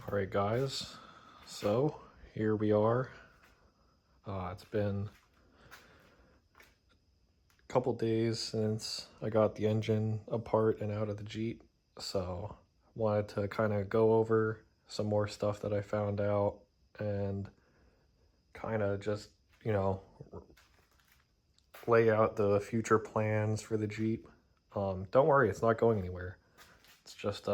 Alright guys, so here we are. It's been a couple days since I got the engine apart and out of the Jeep, so wanted to kind of go over some more stuff that I found out and kind of just, lay out the future plans for the Jeep. Don't worry, it's not going anywhere. It's just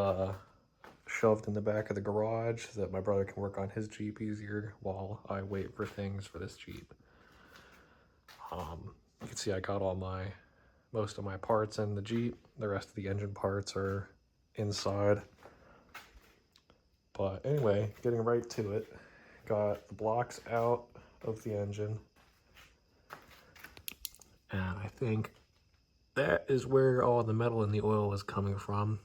shoved in the back of the garage so that my brother can work on his Jeep easier while I wait for things for this Jeep. You can see I got most of my parts in the Jeep. The rest of the engine parts are inside. But anyway, getting right to it. Got the blocks out of the engine. And I think that is where all the metal in the oil is coming from.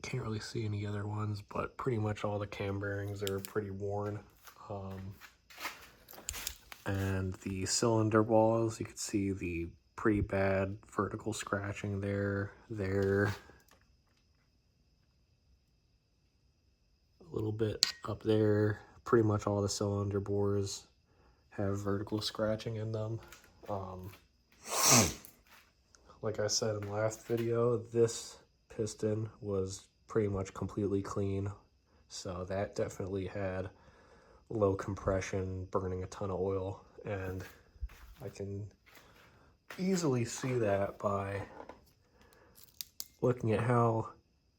Can't really see any other ones, but pretty much all the cam bearings are pretty worn. And the cylinder walls, you can see the pretty bad vertical scratching there, a little bit up there. Pretty much all the cylinder bores have vertical scratching in them. Like I said in the last video, this piston was pretty much completely clean, so that definitely had low compression, burning a ton of oil, and I can easily see that by looking at how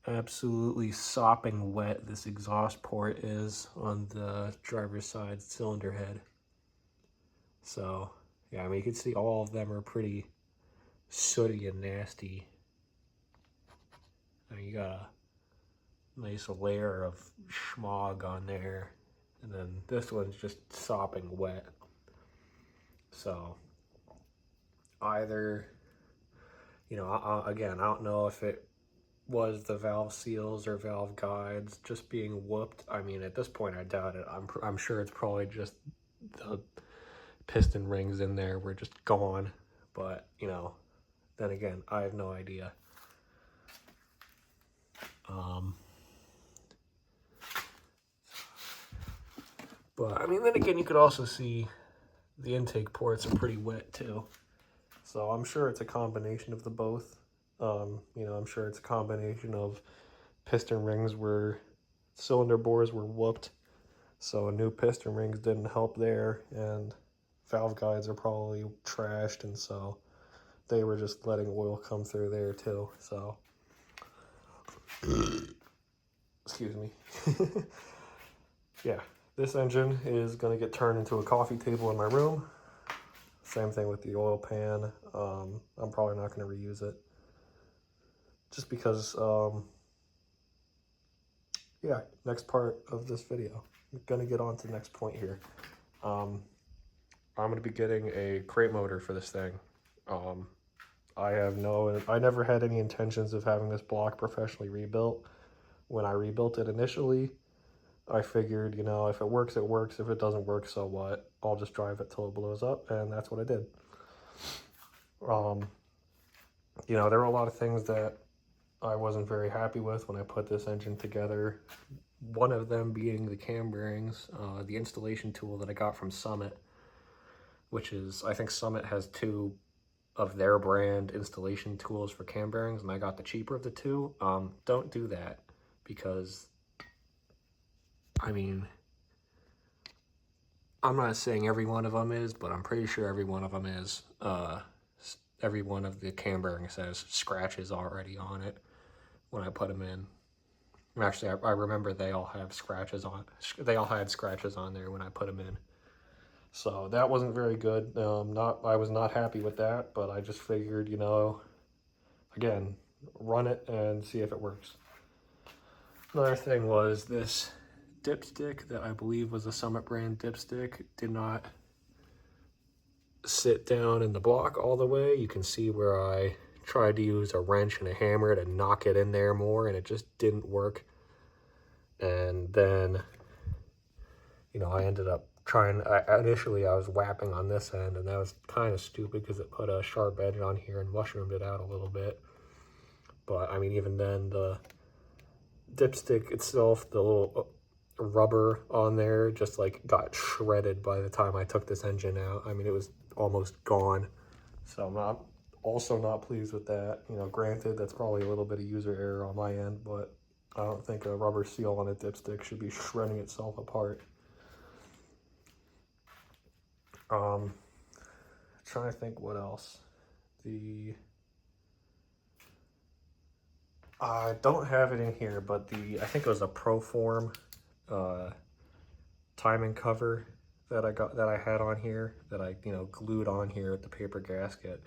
absolutely sopping wet this exhaust port is on the driver's side cylinder head. So yeah, I mean, you can see all of them are pretty sooty and nasty. I mean, you got a nice layer of smog on there, and then this one's just sopping wet. So either, again, I don't know if it was the valve seals or valve guides just being whooped. I mean, at this point, I doubt it. I'm sure it's probably just the piston rings in there were just gone. But, then again, I have no idea. But, I mean, then again, you could also see the intake ports are pretty wet, too. So I'm sure it's a combination of the both. I'm sure it's a combination of piston rings where cylinder bores were whooped, so new piston rings didn't help there, and valve guides are probably trashed, and so they were just letting oil come through there, too. So, excuse me. Yeah. This engine is going to get turned into a coffee table in my room. Same thing with the oil pan. I'm probably not going to reuse it. Just because, yeah, next part of this video. I'm going to get on to the next point here. I'm going to be getting a crate motor for this thing. I never had any intentions of having this block professionally rebuilt. When I rebuilt it initially, I figured, if it works, it works. If it doesn't work, so what? I'll just drive it till it blows up, and that's what I did. There were a lot of things that I wasn't very happy with when I put this engine together. One of them being the cam bearings, the installation tool that I got from Summit, which is, I think Summit has two of their brand installation tools for cam bearings, and I got the cheaper of the two. Don't do that, because I mean, I'm not saying every one of them is, but I'm pretty sure every one of them is. Every one of the cam bearings has scratches already on it when I put them in. Actually, I remember they all have scratches on. They all had scratches on there when I put them in. So that wasn't very good. I was not happy with that, but I just figured, again, run it and see if it works. Another thing was this dipstick that I believe was a Summit brand dipstick did not sit down in the block all the way. You can see where I tried to use a wrench and a hammer to knock it in there more, and it just didn't work. And then, I ended up initially I was whapping on this end, and that was kind of stupid because it put a sharp edge on here and mushroomed it out a little bit. But I mean, even then, the dipstick itself, the little rubber on there just like got shredded by the time I took this engine out. I mean, it was almost gone. So I'm also not pleased with that. You know, granted, that's probably a little bit of user error on my end, but I don't think a rubber seal on a dipstick should be shredding itself apart. Trying to think what else. I don't have it in here, but I think it was a Proform timing cover that I had on here that I glued on here with the paper gasket.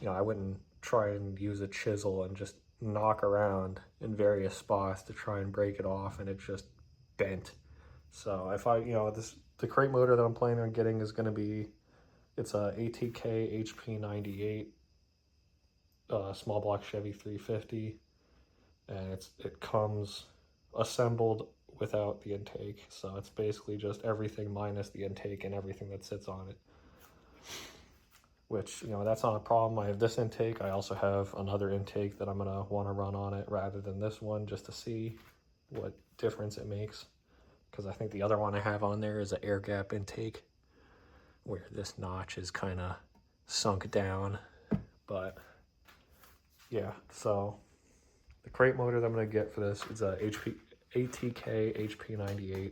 I wouldn't try and use a chisel and just knock around in various spots to try and break it off, and it just bent. So if the crate motor that I'm planning on getting is going to be, it's a ATK HP98 small block Chevy 350, and it comes assembled without the intake, so it's basically just everything minus the intake and everything that sits on it. Which, that's not a problem. I have this intake. I also have another intake that I'm going to want to run on it rather than this one, just to see what difference it makes. Because I think the other one I have on there is an air gap intake, where this notch is kind of sunk down. But yeah, so the crate motor that I'm going to get for this is a ATK HP98.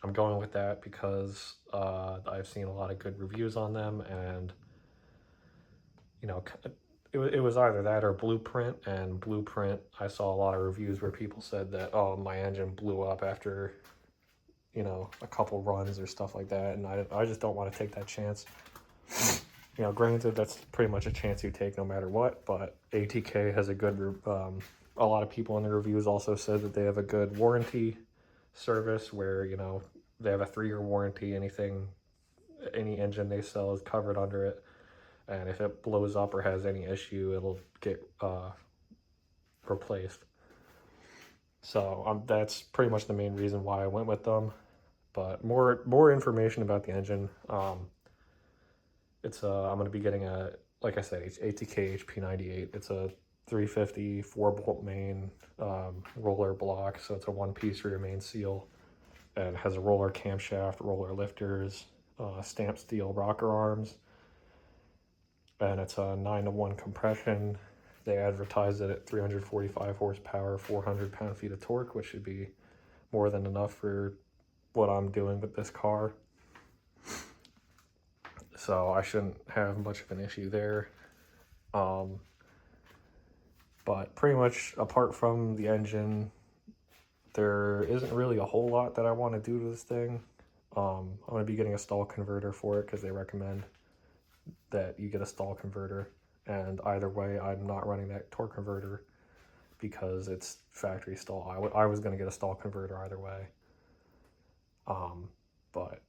I'm going with that because I've seen a lot of good reviews on them, and it was either that or Blueprint. And Blueprint, I saw a lot of reviews where people said that, oh, my engine blew up after a couple runs or stuff like that, and I just don't want to take that chance. Granted, that's pretty much a chance you take no matter what, but ATK has a good a lot of people in the reviews also said that they have a good warranty service where they have a 3-year warranty. Any engine they sell is covered under it, and if it blows up or has any issue, it'll get replaced. So that's pretty much the main reason why I went with them. But more information about the engine. I'm going to be getting like I said, it's ATK HP98. It's a 350 4-bolt main roller block, so it's a one-piece rear main seal, and has a roller camshaft, roller lifters, stamped steel rocker arms, and it's a 9-to-1 compression. They advertise it at 345 horsepower, 400 pound-feet of torque, which should be more than enough for what I'm doing with this car. So I shouldn't have much of an issue there. But pretty much apart from the engine, there isn't really a whole lot that I want to do to this thing. I'm going to be getting a stall converter for it because they recommend that you get a stall converter. And either way, I'm not running that torque converter because it's factory stall. I was going to get a stall converter either way. But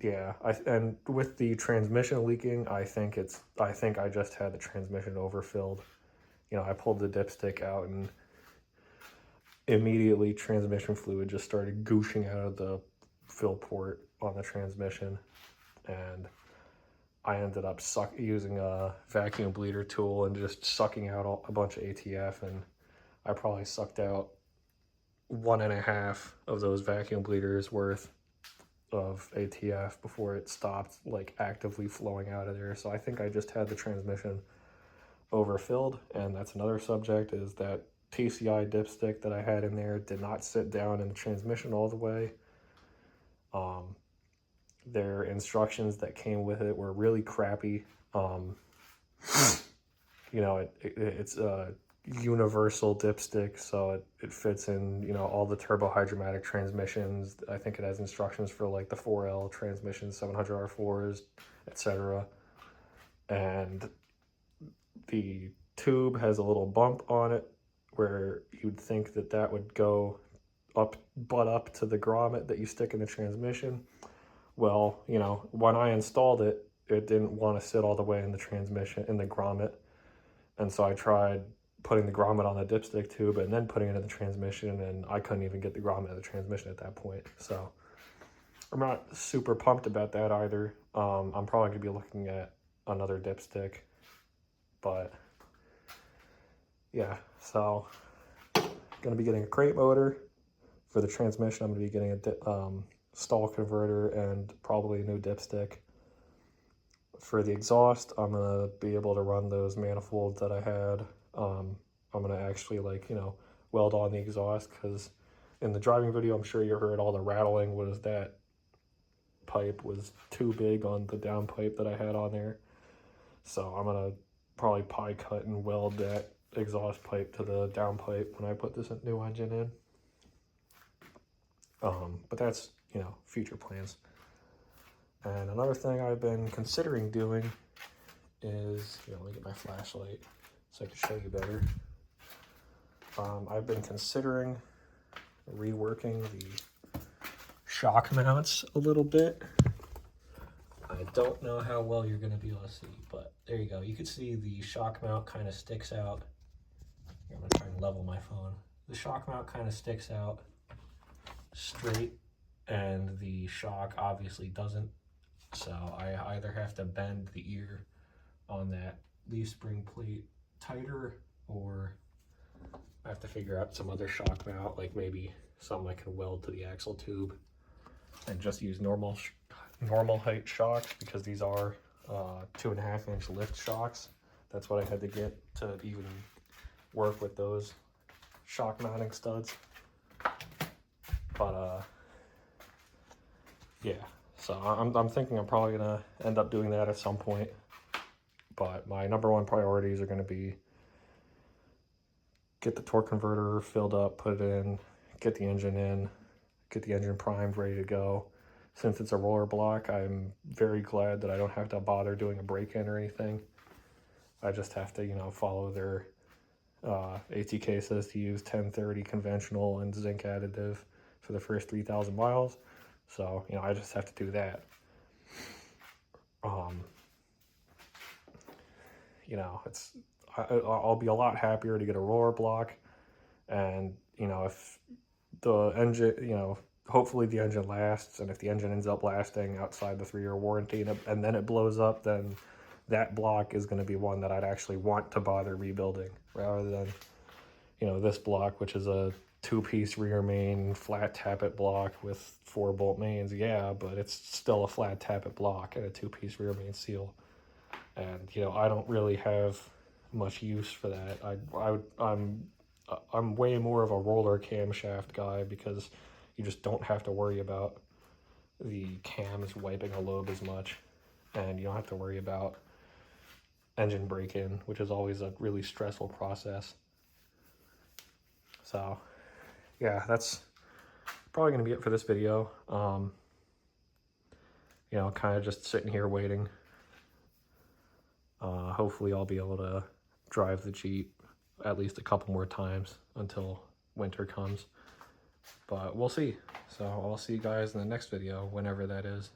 yeah, and with the transmission leaking, I think I just had the transmission overfilled. I pulled the dipstick out and immediately transmission fluid just started gooshing out of the fill port on the transmission, and I ended up using a vacuum bleeder tool and just sucking out a bunch of ATF, and I probably sucked out 1.5 of those vacuum bleeders worth of ATF before it stopped like actively flowing out of there. So I think I just had the transmission overfilled, and that's another subject, is that TCI dipstick that I had in there did not sit down in the transmission all the way. Their instructions that came with it were really crappy. It's a universal dipstick, so it fits in all the turbo hydromatic transmissions. I think it has instructions for like the 4L transmissions, 700R4s, etc. And the tube has a little bump on it where you'd think that would go butt up to the grommet that you stick in the transmission. Well, when I installed it, it didn't want to sit all the way in the transmission, in the grommet. And so I tried putting the grommet on the dipstick tube and then putting it in the transmission, and I couldn't even get the grommet in the transmission at that point. So I'm not super pumped about that either. I'm probably going to be looking at another dipstick. But yeah, so Going to be getting a crate motor. For the transmission, I'm going to be getting a stall converter and probably a new dipstick. For the exhaust, I'm going to be able to run those manifolds that I had. I'm going to actually, like, you know, weld on the exhaust, because in the driving video, I'm sure you heard all the rattling was that pipe was too big on the down pipe that I had on there. So I'm going to probably pie cut and weld that exhaust pipe to the down pipe when I put this new engine in. But that's, you know, future plans. And another thing I've been considering doing is, let me get my flashlight so I can show you better. I've been considering reworking the shock mounts a little bit. I don't know how well you're going to be able to see, but there you go. You can see the shock mount kind of sticks out. I'm going to try and level my phone. The shock mount kind of sticks out straight, and the shock obviously doesn't. So I either have to bend the ear on that leaf spring plate tighter, or I have to figure out some other shock mount, like maybe something I can weld to the axle tube, and just use normal height shocks, because these are 2.5-inch lift shocks. That's what I had to get to even work with those shock mounting studs. But yeah, so I'm thinking I'm probably gonna end up doing that at some point. But my number one priorities are gonna be get the torque converter filled up, put it in, get the engine primed, ready to go. Since it's a roller block, I'm very glad that I don't have to bother doing a break-in or anything. I just have to, follow their ATK says to use 1030 conventional and zinc additive for the first 3,000 miles. So, I just have to do that. I'll be a lot happier to get a roller block, and, if the engine, hopefully the engine lasts, and if the engine ends up lasting outside the 3-year warranty and then it blows up, then that block is going to be one that I'd actually want to bother rebuilding, rather than, this block, which is a 2-piece rear main flat tappet block with 4-bolt mains. Yeah, but it's still a flat tappet block and a 2-piece rear main seal. And, I don't really have much use for that. I'm way more of a roller camshaft guy, because you just don't have to worry about the cams wiping a lobe as much, and you don't have to worry about engine break-in, which is always a really stressful process. So yeah, that's probably going to be it for this video. Kind of just sitting here waiting. Hopefully I'll be able to drive the Jeep at least a couple more times until winter comes. But we'll see. So I'll see you guys in the next video, whenever that is.